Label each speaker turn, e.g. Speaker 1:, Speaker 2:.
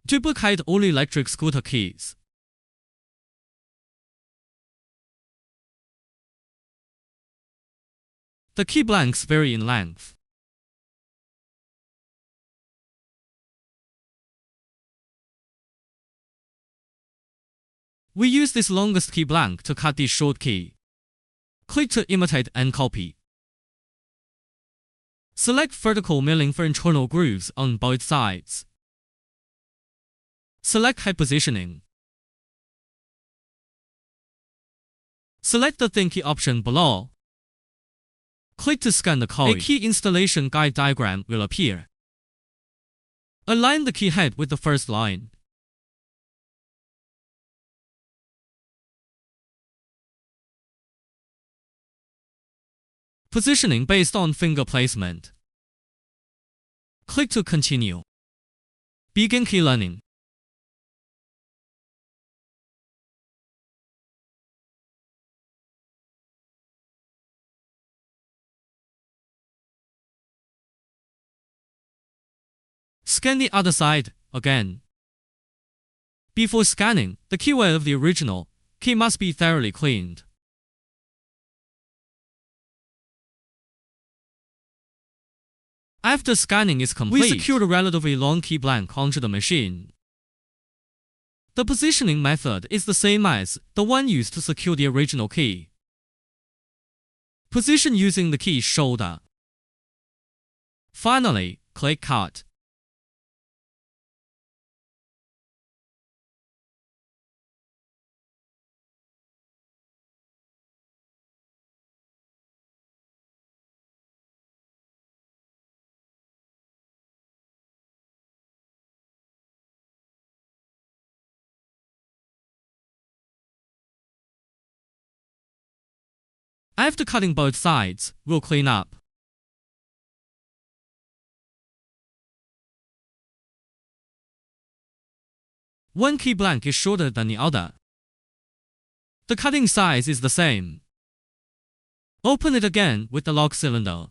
Speaker 1: Duplicate all electric scooter keys. The key blanks vary in length. We use this longest key blank to cut this short key. Click to imitate and copy. Select vertical milling for internal grooves on both sides. Select head positioning. Select the thin key option below. Click to scan the code. A key installation guide diagram will appear. Align the key head with the first line. Positioning based on finger placement. Click to continue. Begin key learning. Scan the other side again. Before scanning, the keyword of the original key must be thoroughly cleaned. After scanning is complete, we secure the relatively long key blank onto the machine. The positioning method is the same as the one used to secure the original key. Position using the key shoulder. Finally, click Cut. After cutting both sides, we'll clean up. One key blank is shorter than the other. The cutting size is the same. Open it again with the lock cylinder.